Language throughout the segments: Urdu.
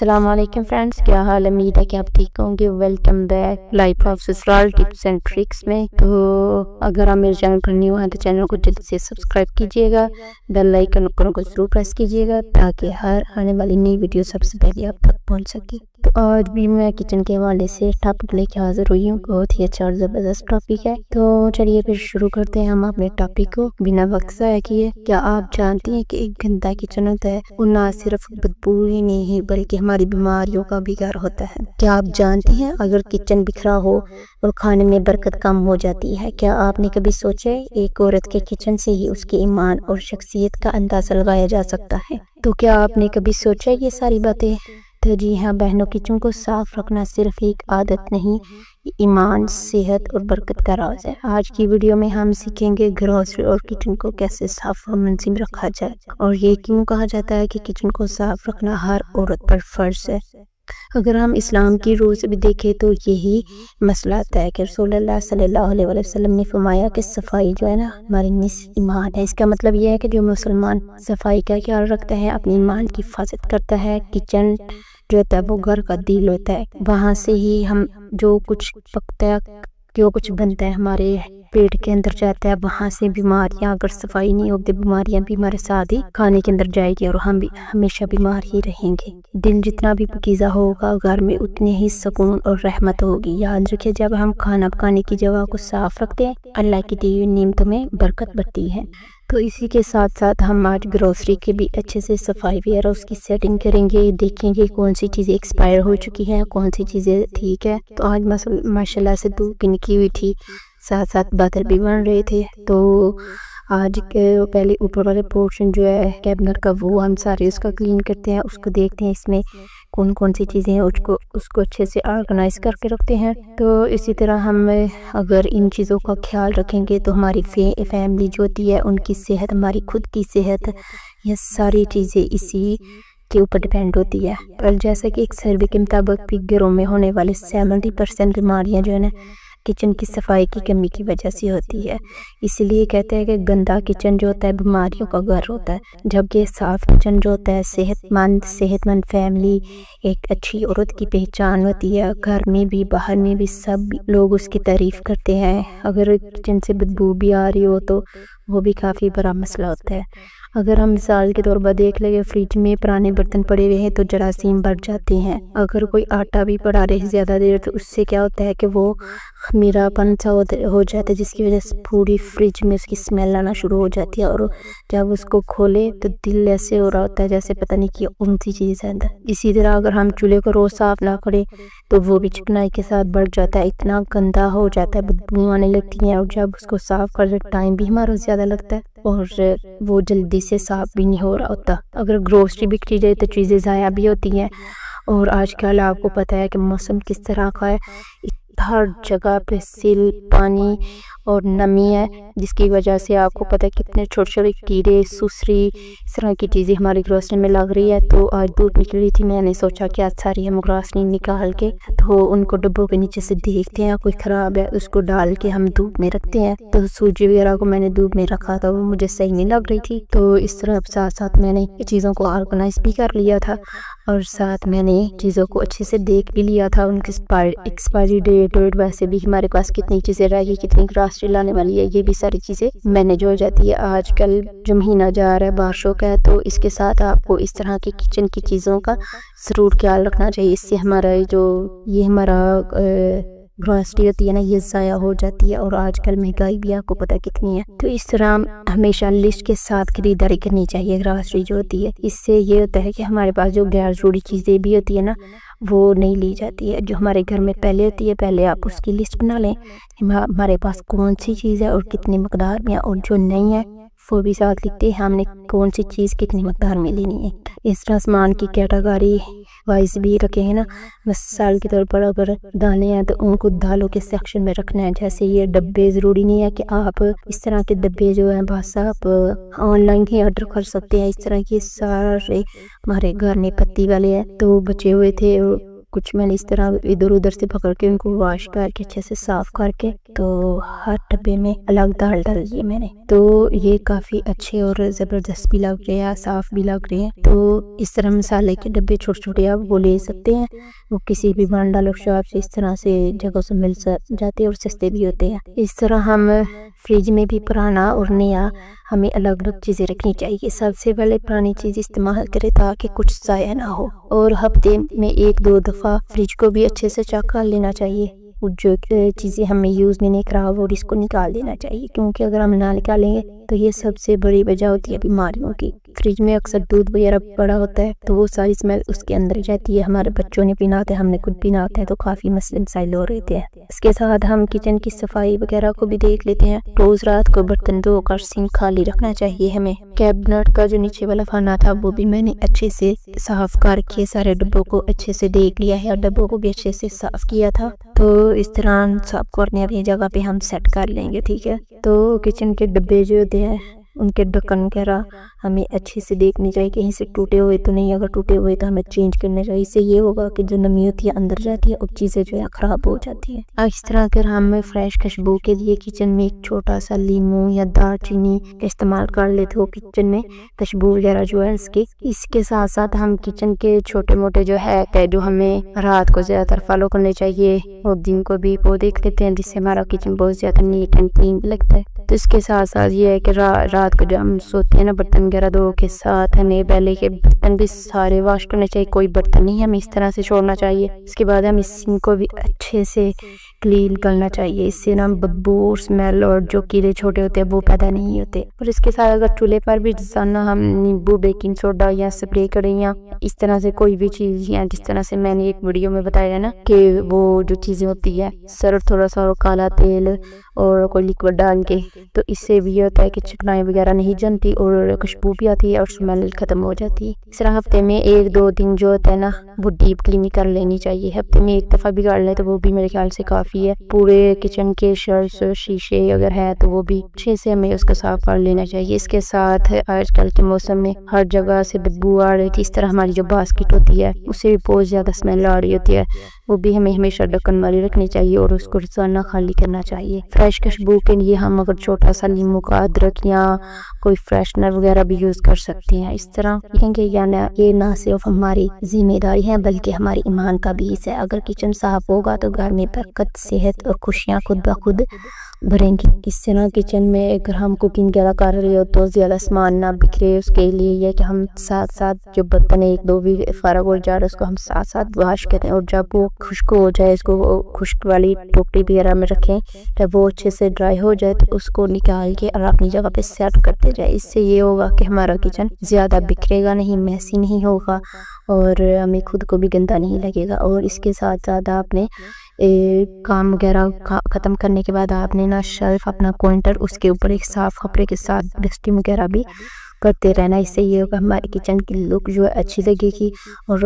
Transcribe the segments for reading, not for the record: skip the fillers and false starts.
السلام علیکم فرینڈز، کیا حال؟ امید ہے کہ آپ ٹھیک ہوں گے۔ ویلکم بیک لائف آف سسرال ٹپس اینڈ ٹرکس میں۔ تو اگر آپ میرے چینل پر نیو ہیں تو چینل کو جلدی سے سبسکرائب کیجئے گا، بیل آئیکن کو ضرور پریس کیجئے گا تاکہ ہر آنے والی نئی ویڈیو سب سے پہلے آپ تک پہنچ سکے۔ تو آج بھی میں کچن کے حوالے سے ٹاپک لے کے حاضر ہوئی ہوں، بہت ہی اچھا اور زبردست ٹاپک ہے۔ تو چلیے پھر شروع کرتے ہیں ہم اپنے ٹاپک کو بنا وقت ضائع کیے۔ کیا آپ جانتی ہیں کہ ایک گندا کچن ہوتا ہے وہ نہ صرف بدبو ہی نہیں بلکہ ہماری بیماریوں کا بھی گھر ہوتا ہے؟ کیا آپ جانتی ہیں اگر کچن بکھرا ہو اور کھانے میں برکت کم ہو جاتی ہے؟ کیا آپ نے کبھی سوچا ہے ایک عورت کے کچن سے ہی اس کے ایمان اور شخصیت کا اندازہ لگایا جا سکتا ہے؟ تو کیا آپ نے کبھی سوچا یہ ساری باتیں؟ تو جی ہاں بہنوں، کچن کو صاف رکھنا صرف ایک عادت نہیں، ایمان، صحت اور برکت کا راز ہے۔ آج کی ویڈیو میں ہم سیکھیں گے گروسری اور کچن کو کیسے صاف اور منظم رکھا جائے، اور یہ کیوں کہا جاتا ہے کہ کچن کو صاف رکھنا ہر عورت پر فرض ہے۔ اگر ہم اسلام کی روح سے بھی دیکھیں تو یہی مسئلہ آتا ہے کہ رسول اللہ صلی اللہ علیہ وسلم نے فرمایا کہ صفائی جو ہے نا ہماری نصف ایمان ہے۔ اس کا مطلب یہ ہے کہ جو مسلمان صفائی کا خیال رکھتا ہے اپنی ایمان کی حفاظت کرتا ہے۔ کچن جو ہوتا ہے وہ گھر کا دل ہوتا ہے، وہاں سے ہی ہم جو کچھ پکتا ہے، جو کچھ بنتا ہے ہمارے پیٹ کے اندر جاتا ہے، وہاں سے بیماریاں، اگر صفائی نہیں ہوتی بیماریاں بھی ہمارے ساتھ ہی کھانے کے اندر جائے گی اور ہم بھی ہمیشہ بیمار ہی رہیں گے۔ دل جتنا بھی پاکیزہ ہوگا گھر میں اتنے ہی سکون اور رحمت ہوگی۔ یاد رکھیں جب ہم کھانا پکانے کی جگہ کو صاف رکھتے ہیں اللہ کی دی ہوئی نعمتوں میں برکت بڑھتی ہے۔ تو اسی کے ساتھ ساتھ ہم آج گروسری کے بھی اچھے سے صفائی وغیرہ اس کی سیٹنگ کریں گے، دیکھیں گے کون سی چیزیں ایکسپائر ہو چکی ہیں، کون سی چیزیں ٹھیک ہے۔ تو آج ماشاءاللہ سے دھوپ بھی نکلی ہوئی تھی، ساتھ ساتھ بادل بھی بن رہے تھے۔ تو آج پہلے اوپر والے پورشن جو ہے کیبنٹ کا وہ ہم سارے اس کا کلین کرتے ہیں، اس کو دیکھتے ہیں اس میں کون کون سی چیزیں ہیں، اس کو اچھے سے آرگنائز کر کے رکھتے ہیں۔ تو اسی طرح ہم اگر ان چیزوں کا خیال رکھیں گے تو ہماری فیملی جو ہوتی ہے ان کی صحت، ہماری خود کی صحت، یہ ساری چیزیں اسی کے اوپر ڈیپینڈ ہوتی ہے۔ پر جیسا کہ ایک سروے کے مطابق بھی گھروں میں ہونے والے 70% بیماریاں جو ہے نا کچن کی صفائی کی کمی کی وجہ سے ہوتی ہے۔ اسی لیے کہتے ہیں کہ گندا کچن جو ہوتا ہے بیماریوں کا گھر ہوتا ہے، جبکہ صاف کچن جو ہوتا ہے صحت مند فیملی، ایک اچھی عورت کی پہچان ہوتی ہے۔ گھر میں بھی باہر میں بھی سب لوگ اس کی تعریف کرتے ہیں۔ اگر کچن سے بدبو بھی آ رہی ہو تو وہ بھی کافی بڑا مسئلہ ہوتا ہے۔ اگر ہم مثال کے طور پر دیکھ لیں فریج میں پرانے برتن پڑے ہوئے ہیں تو جراثیم بڑھ جاتے ہیں۔ اگر کوئی آٹا بھی پڑا رہے زیادہ دیر تو اس سے کیا ہوتا ہے کہ وہ خمیرہ پن سا ہو جاتا ہے، جس کی وجہ سے پوری فریج میں اس کی سمیل آنا شروع ہو جاتی ہے، اور جب اس کو کھولے تو دل ایسے ہو رہا ہوتا ہے جیسے پتہ نہیں کہ کون سی چیز ہے اندر۔ اسی طرح اگر ہم چولہے کو روز صاف نہ کریں تو وہ بھی چکنائی کے ساتھ بڑھ جاتا ہے، اتنا گندا ہو جاتا ہے، بدبو آنے لگتی ہیں، اور جب اس کو صاف کرتے ٹائم بھی ہمارا زیادہ لگتا ہے اور وہ جلدی سے صاف بھی نہیں ہو رہا ہوتا۔ اگر گروسری بکھری جائے تو چیزیں ضائع بھی ہوتی ہیں، اور آج کل آپ کو پتہ ہے کہ موسم کس طرح کا ہے، ہر جگہ پہ سیل، پانی اور نمی ہے، جس کی وجہ سے آپ کو پتہ ہے کتنے چھوٹے چھوٹے کیڑے، سسری، اس طرح کی چیزیں ہماری گروسری میں لگ رہی ہے۔ تو آج دھوپ نکلی تھی، میں نے سوچا کہ آج ساری ہم گروسری نکال کے تو ان کو ڈبوں کے نیچے سے دیکھتے ہیں کوئی خراب ہے، اس کو ڈال کے ہم دھوپ میں رکھتے ہیں۔ تو سوجی وغیرہ کو میں نے دھوپ میں رکھا تھا، وہ مجھے صحیح نہیں لگ رہی تھی، تو اس طرح ساتھ ساتھ میں نے چیزوں کو آرگنائز بھی کر لیا تھا، اور ساتھ میں نے چیزوں کو اچھے سے دیکھ بھی لیا تھا، ان کی ایکسپائری ڈیٹ، ویسے بھی ہمارے پاس کتنی چیزیں رہ گئی، کتنی گروسری لانے والی ہے، یہ بھی ساری چیزیں مینیج ہو جاتی ہے۔ آج کل جو مہینہ جا رہا ہے بارشوں کا ہے، تو اس کے ساتھ آپ کو اس طرح کی کچن کی چیزوں کا ضرور خیال رکھنا چاہیے، اس سے ہمارا ہمارا گروسری ہوتی ہے نا یہ ضائع ہو جاتی ہے، اور آج کل مہنگائی بھی آپ کو پتہ کتنی ہے۔ تو اس طرح ہمیشہ لسٹ کے ساتھ خریداری کرنی چاہیے گروسری جو ہوتی ہے، اس سے یہ ہوتا ہے کہ ہمارے پاس جو غیر ضروری چیزیں بھی ہوتی ہے نا وہ نہیں لی جاتی ہے۔ جو ہمارے گھر میں پہلے ہوتی ہے پہلے آپ اس کی لسٹ بنا لیں، ہمارے پاس کون سی چیز ہے اور کتنی مقدار میں، اور جو نہیں ہے وہ بھی ساتھ لکھتے ہیں ہم نے کون سی چیز کتنی مقدار میں لینی ہے۔ اس طرح سامان کی کیٹیگری وائز بھی رکھیں گے نا، مثال کے طور پر اگر دانے ہیں تو ان کو دالوں کے سیکشن میں رکھنا ہے۔ جیسے یہ ڈبے ضروری نہیں ہے کہ آپ اس طرح کے ڈبے جو ہیں بس آپ آن لائن ہی آرڈر کر سکتے ہیں، اس طرح کے سارے ہمارے گھر میں پتی والے ہیں تو بچے ہوئے تھے کچھ میں نے اس طرح ادھر ادھر سے پکڑ کے ان کو واش کر کے اچھے سے صاف کر کے تو ہر ڈبے میں الگ دال ڈال دیے میں نے. تو یہ کافی اچھے اور زبردست بھی لگ رہے ہیں, صاف بھی لگ رہے ہیں. تو اس طرح مسالے کے ڈبے چھوٹے چھوٹے آپ وہ لے سکتے ہیں, وہ کسی بھی بنڈل اور شاپ سے اس طرح سے جگہ سے مل جاتے ہیں اور سستے بھی ہوتے ہیں. اس طرح ہم فریج میں بھی پرانا اور نیا ہمیں الگ الگ چیزیں رکھنی چاہیے. سب سے پہلے پرانی چیز استعمال کرے تاکہ کچھ ضائع نہ ہو, اور ہفتے میں 1-2 دفعہ فریج کو بھی اچھے سے چیک کر لینا چاہیے. جو چیزیں ہمیں یوز میں نہیں خراب ہو اس کو نکال دینا چاہیے, کیونکہ اگر ہم نہ نکالیں گے تو یہ سب سے بڑی وجہ ہوتی ہے بیماریوں کی. فریج میں اکثر دودھ وغیرہ پڑا ہوتا ہے تو وہ ساری اسمیل اس کے اندر جاتی ہے. ہمارے بچوں نے پینا ہوتا ہے, ہم نے خود پینا ہوتا ہے, تو کافی مسائل ہو رہتے ہیں. اس کے ساتھ ہم کچن کی صفائی وغیرہ کو بھی دیکھ لیتے ہیں. روز رات کو برتن دھو کر سنک خالی رکھنا چاہیے ہمیں. کیبنٹ کا جو نیچے والا خانہ تھا وہ بھی میں نے اچھے سے صاف کر کے سارے ڈبوں کو اچھے سے دیکھ لیا ہے, اور ڈبوں کو بھی اچھے سے صاف کیا تھا. تو اس طرح سب کو اپنی جگہ پہ ہم سیٹ کر لیں گے, ٹھیک ہے. تو کچن کے ڈبے جو ہوتے ہیں ان کے ڈھکن وغیرہ ہمیں اچھے سے دیکھنی چاہیے, کہیں سے ٹوٹے ہوئے تو نہیں. اگر ٹوٹے ہوئے تو ہمیں چینج کرنے چاہیے. اس سے یہ ہوگا کہ جو نمی ہوتی ہے اندر جاتی ہے اور چیزیں جو ہے خراب ہو جاتی ہیں. اس طرح اگر ہم فریش خوشبو کے لیے کچن میں ایک چھوٹا سا لیموں یا دار چینی استعمال کر لیتے ہو کچن میں خوشبو وغیرہ جو ہے اس کے ساتھ ساتھ ہم کچن کے چھوٹے موٹے جو ہے جو ہمیں رات کو زیادہ تر فالو کرنے چاہیے اور دن کو بھی وہ دیکھ لیتے ہیں, جس سے ہمارا کچن بہت زیادہ نیٹ اینڈ کلین لگتا ہے. تو اس کے ساتھ ساتھ یہ ہے کہ رات کو جب ہم سوتے ہیں نا برتن وغیرہ دھو کے ساتھ ہمیں پہلے کے برتن بھی سارے واش کرنے چاہیے. کوئی برتن نہیں ہمیں اس طرح سے چھوڑنا چاہیے. اس کے بعد ہم اس سنک کو بھی اچھے سے کلین کرنا چاہیے. اس سے نا بدبو اور اسمیل اور جو کیڑے چھوٹے ہوتے ہیں وہ پیدا نہیں ہوتے. اور اس کے ساتھ اگر چولہے پر بھی ہم نیمبو بیکنگ سوڈا یا سپرے کریں یا اس طرح سے کوئی بھی چیز, یا جس طرح سے میں نے ایک ویڈیو میں بتایا ہے نا کہ وہ جو چیزیں ہوتی ہے سرف تھوڑا سا اور کالا تیل اور کوئی لکوڈ ڈال کے, تو اس سے بھی یہ ہوتا ہے کہ چکنائی وغیرہ نہیں جمتی اور خوشبو بھی آتی ہے اور اسمیل ختم ہو جاتی ہے. اس طرح ہفتے میں 1-2 دن جو ہوتا ہے نا وہ ڈیپ کلیننگ کر لینی چاہیے. ہفتے میں 1 دفعہ بھی کر لیں تو وہ بھی میرے خیال سے کافی ہے. پورے کچن کے شرٹس شیشے اگر ہے تو وہ بھی اچھے سے ہمیں اس کو صاف کر لینا چاہیے. اس کے ساتھ آج کل کے موسم میں ہر جگہ سے بدبو آ رہی تھی. اس طرح ہماری جو باسکٹ ہوتی ہے اس سے بھی بہت زیادہ اسمیل آ رہی ہوتی ہے, وہ بھی ہمیں ہمیشہ ڈھکن والی رکھنی چاہیے اور اس کو روزانہ خالی کرنا چاہیے. فریش خوشبو کے لیے ہم اگر چھوٹا سا لیموں کا ادرک یا کوئی فریشنر وغیرہ بھی یوز کر سکتے ہیں. اس طرح کیونکہ یہ نہ صرف ہماری ذمہ داری ہے بلکہ ہماری ایمان کا بھی حصہ ہے. اگر کچن صاف ہوگا تو گھر میں برکت, صحت اور خوشیاں خود بخود بھریں گی. اس طرح کچن میں اگر ہم کوکنگ وغیرہ کر رہے ہو تو زیادہ سامان نہ بکھرے. اس کے لیے یہ کہ ہم ساتھ ساتھ جو برتن 1-2 بھی فارغ ہو جا رہا ہے اس کو ہم ساتھ ساتھ واش کریں, اور جب وہ خشک ہو جائے اس کو خشک والی ٹوکری وغیرہ میں رکھیں. جب وہ اچھے سے ڈرائی ہو جائے تو اس کو نکال کے اور اپنی جگہ پہ سیٹ کرتے جائے. اس سے یہ ہوگا کہ ہمارا کچن زیادہ بکھرے گا نہیں, میسی نہیں ہوگا اور ہمیں خود کو بھی گندا نہیں لگے گا. اور اس کے ساتھ ساتھ آپ نے کام وغیرہ ختم کرنے کے بعد آپ نے نا شیلف اپنا کاؤنٹر اس کے اوپر ایک صاف کپڑے کے ساتھ ڈسٹنگ وغیرہ بھی کرتے رہنا. اس سے یہ ہوگا ہمارے کچن کی لک جو ہے اچھی لگے گی اور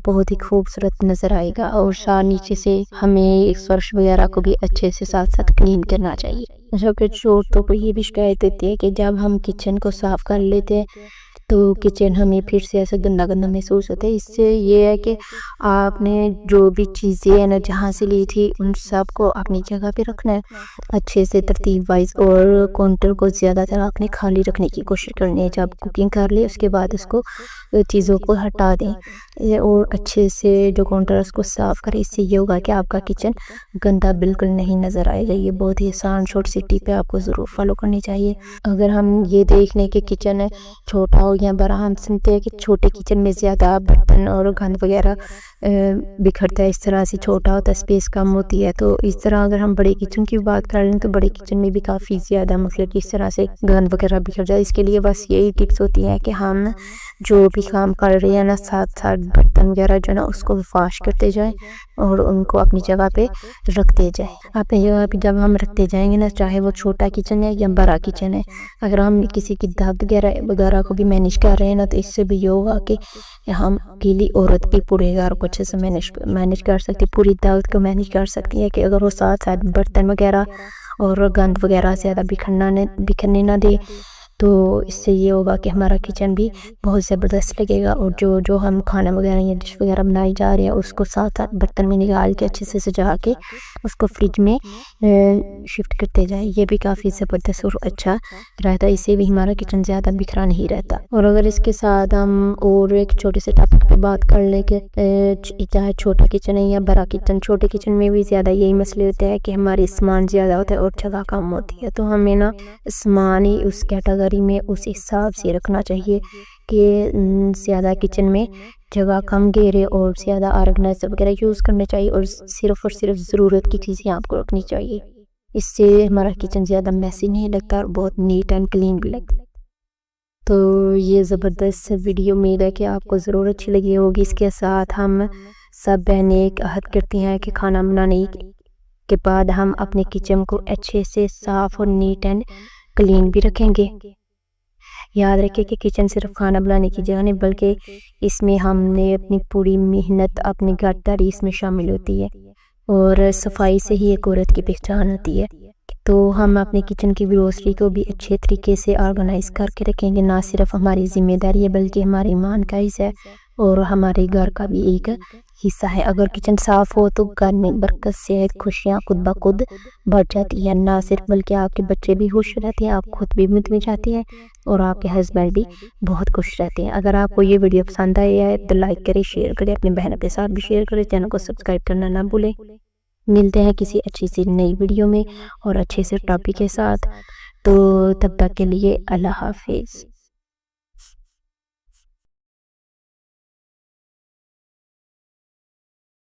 بہت ہی خوبصورت نظر آئے گا. اور نیچے سے ہمیں فرش وغیرہ کو بھی اچھے سے ساتھ ساتھ کلین کرنا چاہیے. جو کہ عورتوں کو یہ بھی شکایت ہوتی ہے کہ جب ہم کچن کو صاف کر لیتے ہیں تو کچن ہمیں پھر سے ایسا گندا گندا محسوس ہوتا ہے. اس سے یہ ہے کہ آپ نے جو بھی چیزیں ہیں نا جہاں سے لی تھی ان سب کو اپنی جگہ پہ رکھنا ہے اچھے سے ترتیب وائز, اور کاؤنٹر کو زیادہ تر آپ نے خالی رکھنے کی کوشش کرنی ہے. جب کوکنگ کر لے اس کے بعد اس کو چیزوں کو ہٹا دیں اور اچھے سے جو کاؤنٹر اس کو صاف کریں. اس سے یہ ہوگا کہ آپ کا کچن گندا بالکل نہیں نظر آئے گا. یہ بہت ہی آسان چھوٹی سی ٹپ ہے, آپ کو ضرور فالو کرنی چاہیے. اگر ہم یہ دیکھ لیں کہ کچن چھوٹا ہو یا بڑا, ہم سنتے ہیں کہ چھوٹے کچن میں زیادہ برتن اور گند وغیرہ بکھرتا ہے. اس طرح سے چھوٹا ہوتا ہے, اسپیس کم ہوتی ہے. تو اس طرح اگر ہم بڑے کچن کی بات کر لیں تو بڑے کچن میں بھی کافی زیادہ مطلب اس طرح سے گند وغیرہ بکھر جائے. اس کے لیے بس یہی ٹپس ہوتی ہیں کہ ہم جو بھی کام کر رہے ہیں نا ساتھ ساتھ برتن وغیرہ جو نا اس کو واش کرتے جائیں اور ان کو اپنی جگہ پہ رکھتے جائیں. اپنی جگہ پہ جب ہم رکھتے جائیں گے نا, چاہے وہ چھوٹا کچن ہے یا بڑا کچن ہے, اگر ہم کسی کی دعوت وغیرہ کو بھی مینیج کر رہے ہیں نا تو اس سے بھی یہ ہوگا کہ ہم اکیلی عورت بھی پورے گھر کو اچھے سے مینیج کر سکتی, پوری دعوت کو مینیج کر سکتی ہے. کہ اگر وہ ساتھ ساتھ برتن وغیرہ اور گند وغیرہ زیادہ بکھرنے نہ دے تو اس سے یہ ہوگا کہ ہمارا کچن بھی بہت زبردست لگے گا، اور جو ہم کھانا وغیرہ یا ڈش وغیرہ بنائی جا رہے ہیں اس کو ساتھ ساتھ برتن میں نکال کے اچھے سے سجا کے اس کو فریج میں شفٹ کرتے جائیں، یہ بھی کافی زبردست اور اچھا رہتا ہے، اس سے بھی ہمارا کچن زیادہ بکھرا نہیں رہتا۔ اور اگر اس کے ساتھ ہم اور ایک چھوٹے سے ٹاپک پہ بات کر لیں کہ چاہے چھوٹا کچن ہے یا بڑا کچن، چھوٹے کچن میں بھی زیادہ یہی مسئلے ہوتے ہیں کہ ہماری سامان زیادہ ہوتا ہے اور جگہ کم ہوتی ہے، تو ہمیں نا سامان ہی اس کیٹیگری میں اس حساب سے رکھنا چاہیے کہ زیادہ کچن میں جگہ کم گھیرے اور زیادہ آرگنائزر وغیرہ یوز کرنے چاہیے، اور صرف ضرورت کی چیزیں آپ کو رکھنی چاہیے، اس سے ہمارا کچن زیادہ میسی نہیں لگتا اور بہت نیٹ اینڈ کلین بھی لگتا ہے۔ تو یہ زبردست ویڈیو امید ہے کہ آپ کو ضرور اچھی لگی ہوگی۔ اس کے ساتھ ہم سب بہنیں ایک عہد کرتی ہیں کہ کھانا بنانے کے بعد ہم اپنے کچن کو اچھے سے صاف اور نیٹ اینڈ کلین بھی رکھیں گے۔ یاد رکھیں کہ کچن صرف کھانا بنانے کی جگہ نہیں، بلکہ اس میں ہم نے اپنی پوری محنت، اپنی گھرداری اس میں شامل ہوتی ہے، اور صفائی سے ہی ایک عورت کی پہچان ہوتی ہے۔ تو ہم اپنے کچن کی گروسری کو بھی اچھے طریقے سے آرگنائز کر کے رکھیں گے، نہ صرف ہماری ذمہ داری ہے بلکہ ہمارے ایمان کا حصہ ہے اور ہمارے گھر کا بھی ایک حصہ ہے۔ اگر کچن صاف ہو تو گھر میں برکت، صحت، خوشیاں خود بخود بڑھ جاتی ہیں، نہ صرف بلکہ آپ کے بچے بھی خوش رہتے ہیں، آپ خود بھی مطمئن جاتے ہیں، اور آپ کے ہسبینڈ بھی بہت خوش رہتے ہیں۔ اگر آپ کو یہ ویڈیو پسند آئی ہے تو لائک کریں، شیئر کریں، اپنے بہنوں کے ساتھ بھی شیئر کریں، چینل کو سبسکرائب کرنا نہ بھولیں۔ ملتے ہیں کسی اچھی سی نئی ویڈیو میں اور اچھے سے ٹاپک کے ساتھ، تو تب تک کے لیے اللہ حافظ۔